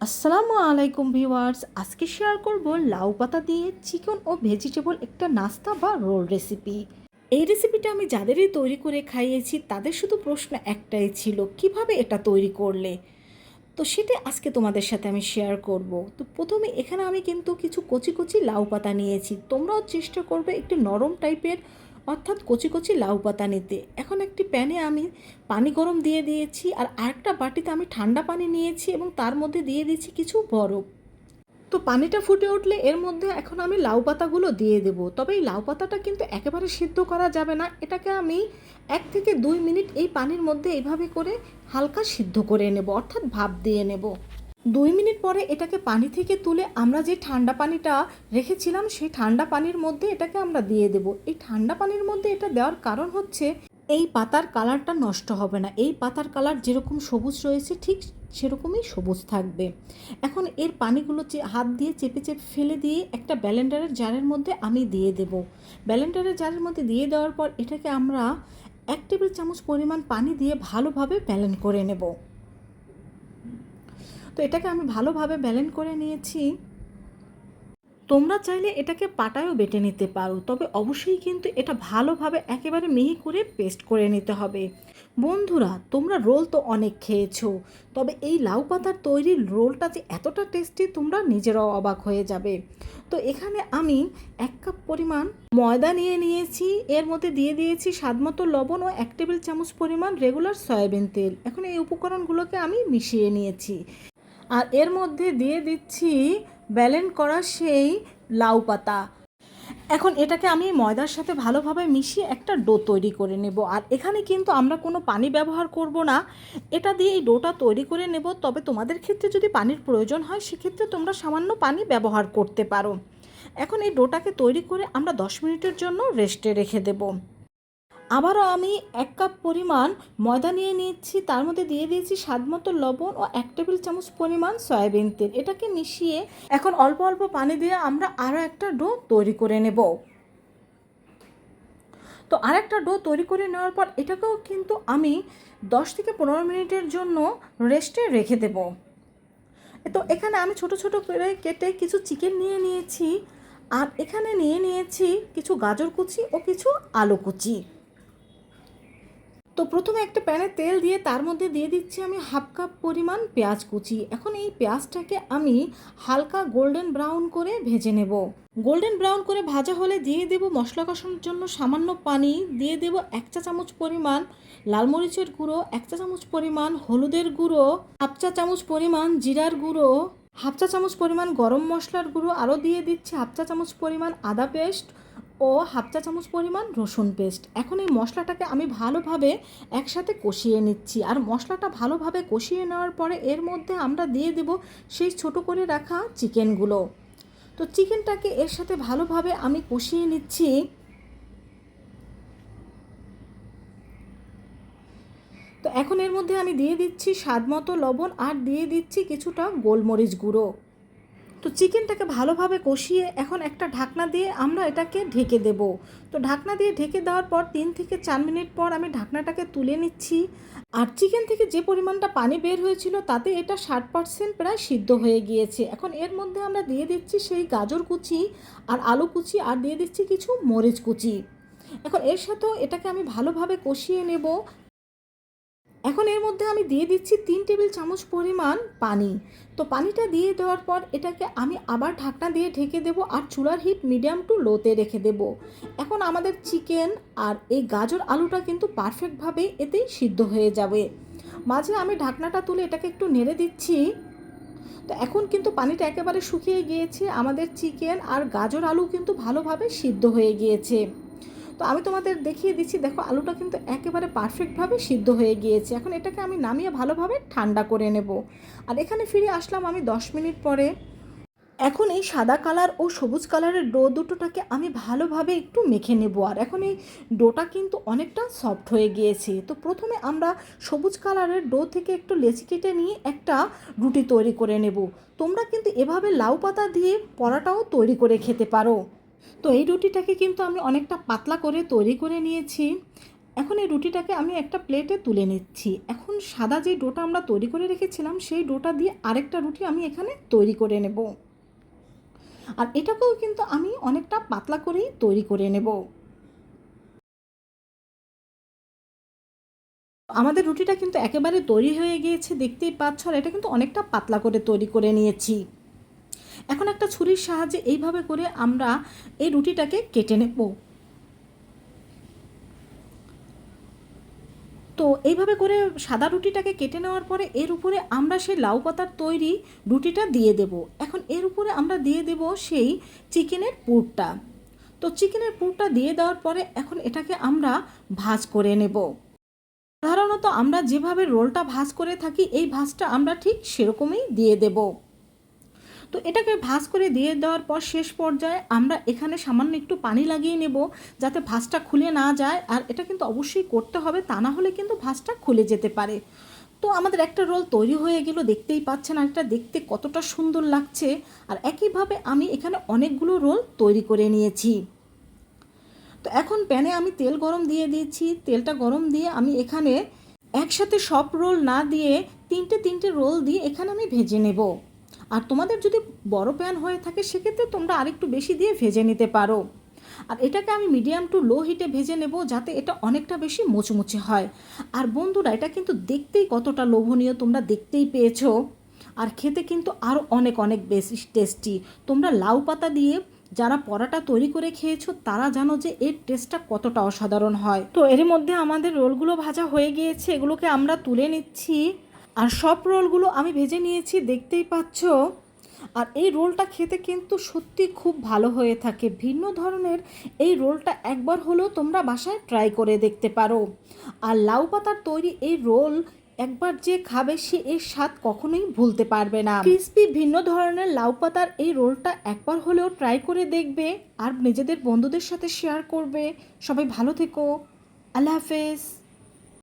আসসালামু আলাইকুম ভিউয়ার্স, আজকে শেয়ার করব লাউ পাতা দিয়ে চিকেন ও ভেজিটেবল একটা নাস্তা বা রোল রেসিপি। এই রেসিপিটা আমি যাদেরই তৈরি করে খাইয়েছি তাদের শুধু প্রশ্ন একটাই ছিল, কিভাবে এটা তৈরি করলে। তো সেটা আজকে তোমাদের সাথে আমি শেয়ার করব। তো প্রথমে এখানে আমি কিন্তু কিছু কচি কচি লাউ পাতা নিয়েছি। তোমরাও চেষ্টা করবে একটু নরম টাইপের অর্থাৎ কচি কচি লাউ পাতা নিতে। এখন একটি প্যানে আমি পানি গরম দিয়ে দিয়েছি, আর আরেকটা বাটিতে আমি ঠান্ডা পানি নিয়েছি এবং তার মধ্যে দিয়ে দিয়েছি কিছু বরফ। তো পানিটা ফুটে উঠলে এর মধ্যে এখন আমি লাউ পাতাগুলো দিয়ে দেবো। তবে এই লাউ পাতাটা কিন্তু একেবারে সিদ্ধ করা যাবে না, এটাকে আমি 1 থেকে 2 মিনিট এই পানির মধ্যে এইভাবে করে হালকা সিদ্ধ করে নেব, অর্থাৎ ভাপ দিয়ে নেব। 2 মিনিট পরে এটাকে পানি থেকে তুলে আমরা যে ঠান্ডা পানিটা রেখেছিলাম সেই ঠান্ডা পানির মধ্যে এটাকে আমরা দিয়ে দেব। এই ঠান্ডা পানির মধ্যে এটা দেওয়ার কারণ হচ্ছে এই পাতার কালারটা নষ্ট হবে না। এই পাতার কালার যেরকম সবুজ রয়েছে ঠিক সেরকমই সবুজ থাকবে। এখন এর পানিগুলো হাত দিয়ে চেপে চেপে ফেলে দিয়ে একটা ব্লেন্ডারের জারের মধ্যে আমি দিয়ে দেব। ব্লেন্ডারের জারের মধ্যে দিয়ে দেওয়ার পর এটাকে আমরা 1 টেবিল চামচ পরিমাণ পানি দিয়ে ভালোভাবে ব্লেন্ড করে নেব। তো এটাকে আমি ভালোভাবে ব্লেন্ড করে নিয়েছি। তোমরা চাইলে এটাকে পাটায়ও বেটে নিতে পারো, তবে অবশ্যই কিন্তু এটা ভালোভাবে একেবারে মিহি করে পেস্ট করে নিতে হবে। বন্ধুরা, তোমরা রোল তো অনেক খেয়েছো, তবে এই লাউ পাতার তৈরি রোলটা যে এতটা টেস্টি তোমরা নিজেরাও অবাক হয়ে যাবে। তো এখানে আমি 1 কাপ পরিমাণ ময়দা নিয়ে নিয়েছি, এর মধ্যে দিয়ে দিয়েছি স্বাদমতো লবণ ও 1 টেবিল চামচ পরিমাণ রেগুলার সয়াবিন তেল। এখন এই উপকরণগুলোকে আমি মিশিয়ে নিয়েছি, আর এর মধ্যে দিয়ে দিচ্ছি ব্লেন্ড করা সেই লাউ পাতা। এখন এটাকে আমি ময়দার সাথে ভালোভাবে মিশিয়ে একটা ডো তৈরি করে নেব। আর এখানে কিন্তু আমরা কোনো পানি ব্যবহার করব না, এটা দিয়ে এই ডোটা তৈরি করে নেব। তবে তোমাদের ক্ষেত্রে যদি পানির প্রয়োজন হয় সেক্ষেত্রে তোমরা সামান্য পানি ব্যবহার করতে পারো। এখন এই ডোটাকে তৈরি করে আমরা 10 মিনিটের জন্য রেস্টে রেখে দেব। আবারও আমি 1 কাপ পরিমাণ ময়দা নিয়ে নিচ্ছি, তার মধ্যে দিয়ে দিয়েছি স্বাদমতো লবণ ও 1 টেবিল চামচ পরিমাণ সয়াবিন তেল। এটাকে মিশিয়ে এখন অল্প অল্প পানি দিয়ে আমরা আরও একটা ডো তৈরি করে নেব। তো আরেকটা ডো তৈরি করে নেওয়ার পর এটাকেও কিন্তু আমি 10 থেকে 15 মিনিটের জন্য রেস্টে রেখে দেব। তো এখানে আমি ছোট ছোট করে কেটে কিছু চিকেন নিয়ে নিয়েছি, আর এখানে নিয়ে নিয়েছি কিছু গাজর কুচি ও কিছু আলু কুচি। তো প্রথমে একটা প্যানে তেল দিয়ে তার মধ্যে দিয়ে দিচ্ছি আমি 1/2 কাপ পরিমাণ পেঁয়াজ কুচি। এখন এই পেঁয়াজটাকে আমি হালকা গোল্ডেন ব্রাউন করে ভেজে নেব। গোল্ডেন ব্রাউন করে ভাজা হলে দিয়ে দেব মশলা কষানোর জন্য সামান্য পানি, দিয়ে দেব 1 চা চামচ পরিমাণ লাল মরিচের গুঁড়ো, 1 চা চামচ পরিমাণ হলুদের গুঁড়ো, 1/2 চা চামচ পরিমাণ জিরার গুঁড়ো, 1/2 চা চামচ পরিমাণ গরম মশলার গুঁড়ো, আরও দিয়ে দিচ্ছি 1/2 চা চামচ পরিমাণ আদা পেস্ট ও 1/2 চা চামচ পরিমাণ রসুন পেস্ট। এখন এই মশলাটাকে আমি ভালোভাবে একসাথে কষিয়ে নিচ্ছি, আর মশলাটা ভালোভাবে কষিয়ে নেওয়ার পরে এর মধ্যে আমরা দিয়ে দেব সেই ছোট করে রাখা চিকেনগুলো। তো চিকেনটাকে এর সাথে ভালোভাবে আমি কষিয়ে নিচ্ছি। তো এখন এর মধ্যে আমি দিয়ে দিচ্ছি স্বাদমতো লবণ, আর দিয়ে দিচ্ছি কিছুটা গোলমরিচ গুঁড়ো। তো চিকেনটাকে ভালোভাবে কষিয়ে এখন একটা ঢাকনা দিয়ে আমরা এটাকে ঢেকে দেব। তো ঢাকনা দিয়ে ঢেকে দেওয়ার পর 3 থেকে 4 মিনিট পর আমি ঢাকনাটাকে তুলে নিচ্ছি। আর চিকেন থেকে যে পরিমাণটা পানি বের হয়েছিল তাতে এটা 60% প্রায় সিদ্ধ হয়ে গিয়েছে। এখন এর মধ্যে আমরা দিয়ে দিচ্ছি সেই গাজর কুচি আর আলু কুচি, আর দিয়ে দিচ্ছি কিছু মরিচ কুচি। এখন এর সাথেও এটাকে আমি ভালোভাবে কষিয়ে নেব। এখন এর মধ্যে আমি দিয়ে দিচ্ছি 3 টেবিল চামচ পরিমাণ পানি। তো পানিটা দিয়ে দেওয়ার পর এটাকে আমি আবার ঢাকনা দিয়ে ঢেকে দেব, আর চুলার হিট মিডিয়াম টু লোতে রেখে দেব। এখন আমাদের চিকেন আর এই গাজর আলুটা কিন্তু পারফেক্টভাবে এতেই সিদ্ধ হয়ে যাবে। মাঝে আমি ঢাকনাটা তুলে এটাকে একটু নেড়ে দিচ্ছি। তো এখন কিন্তু পানিটা একেবারে শুকিয়ে গিয়েছে, আমাদের চিকেন আর গাজর আলু কিন্তু ভালোভাবে সিদ্ধ হয়ে গিয়েছে। তো আমি তোমাদের দেখিয়ে দিচ্ছি, দেখো আলুটা কিন্তু একেবারে পারফেক্টভাবে সিদ্ধ হয়ে গিয়েছে। এখন এটাকে আমি নামিয়ে ভালোভাবে ঠান্ডা করে নেব। আর এখানে ফিরে আসলাম আমি 10 মিনিট পরে। এখন এই সাদা কালার ও সবুজ কালারের ডো দুটোটাকে আমি ভালোভাবে একটু মেখে নেব। আর এখন এই ডোটা কিন্তু অনেকটা সফট হয়ে গিয়েছে। তো প্রথমে আমরা সবুজ কালারের ডো থেকে একটু লেচি কেটে নিয়ে একটা রুটি তৈরি করে নেব। তোমরা কিন্তু এভাবে লাউ পাতা দিয়ে পরাটাও তৈরি করে খেতে পারো। তো এই রুটিটাকে কিন্তু আমি অনেকটা পাতলা করে তৈরি করে নিয়েছি। এখন এই রুটিটাকে আমি একটা প্লেটে তুলে নিচ্ছি। এখন সাদা যে ডোটা আমরা তৈরি করে রেখেছিলাম সেই ডোটা দিয়ে আরেকটা রুটি আমি এখানে তৈরি করে নেব। আর এটাকেও কিন্তু আমি অনেকটা পাতলা করেই তৈরি করে নেব। আমাদের রুটিটা কিন্তু একেবারে তৈরি হয়ে গিয়েছে, দেখতেই পাচ্ছ। আর এটা কিন্তু অনেকটা পাতলা করে তৈরি করে নিয়েছি। এখন একটা ছুরির সাহায্যে এইভাবে করে আমরা এই রুটিটাকে কেটে নেব। তো এইভাবে করে সাদা রুটিটাকে কেটে নেওয়ার পরে এর উপরে আমরা সেই লাউ পাতার তৈরি রুটিটা দিয়ে দেব। এখন এর উপরে আমরা দিয়ে দেব সেই চিকেনের পুরটা। তো চিকেনের পুরটা দিয়ে দেওয়ার পরে এখন এটাকে আমরা ভাজ করে নেব। সাধারণত আমরা যেভাবে রোলটা ভাজ করে থাকি এই ভাজটা আমরা ঠিক সেরকমই দিয়ে দেব। তো এটাকে ভাজ করে দিয়ে দেওয়ার পর শেষ পর্যায়ে আমরা এখানে সামান্য একটু পানি লাগিয়ে নেব যাতে ভাজটা খুলে না যায়। আর এটা কিন্তু অবশ্যই করতে হবে, তা না হলে কিন্তু ভাজটা খুলে যেতে পারে। তো আমাদের একটা রোল তৈরি হয়ে গেল, দেখতেই পাচ্ছেন। আর এটা দেখতে কতটা সুন্দর লাগছে। আর একইভাবে আমি এখানে অনেকগুলো রোল তৈরি করে নিয়েছি। তো এখন প্যানে আমি তেল গরম দিয়ে দিয়েছি। তেলটা গরম দিয়ে আমি এখানে একসাথে সব রোল না দিয়ে তিনটে তিনটে রোল দিয়ে এখানে আমি ভেজে নেব। আর তোমাদের যদি বড় প্যান হয়ে থাকে সেক্ষেত্রে তোমরা আরেকটু বেশি দিয়ে ভেজে নিতে পারো। আর এটাকে আমি মিডিয়াম টু লো হিটে ভেজে নেব যাতে এটা অনেকটা বেশি মুচমুচে হয়। আর বন্ধুরা, এটা কিন্তু দেখতেই কতটা লোভনীয়, তোমরা দেখতেই পেয়েছো। আর খেতে কিন্তু আরও অনেক অনেক বেশি টেস্টি। তোমরা লাউ পাতা দিয়ে যারা পরাটা তৈরি করে খেয়েছো তারা জানো যে এর টেস্টটা কতটা অসাধারণ হয়। তো এর মধ্যে আমাদের রোলগুলো ভাজা হয়ে গিয়েছে, এগুলোকে আমরা তুলে নিচ্ছি। আর সব রোলগুলো আমি ভেজে নিয়েছি, দেখতেই পাচ্ছ। আর এই রোলটা খেতে কিন্তু সত্যি খুব ভালো হয়ে থাকে। ভিন্ন ধরনের এই রোলটা একবার হলেও তোমরা বাসায় ট্রাই করে দেখতে পারো। আর লাউ পাতার তৈরি এই রোল একবার যে খাবে সে এর স্বাদ কখনোই ভুলতে পারবে না। ক্রিস্পি ভিন্ন ধরনের লাউ পাতার এই রোলটা একবার হলেও ট্রাই করে দেখবে আর নিজেদের বন্ধুদের সাথে শেয়ার করবে। সবাই ভালো থেকো। আল্লাহ হাফেজ।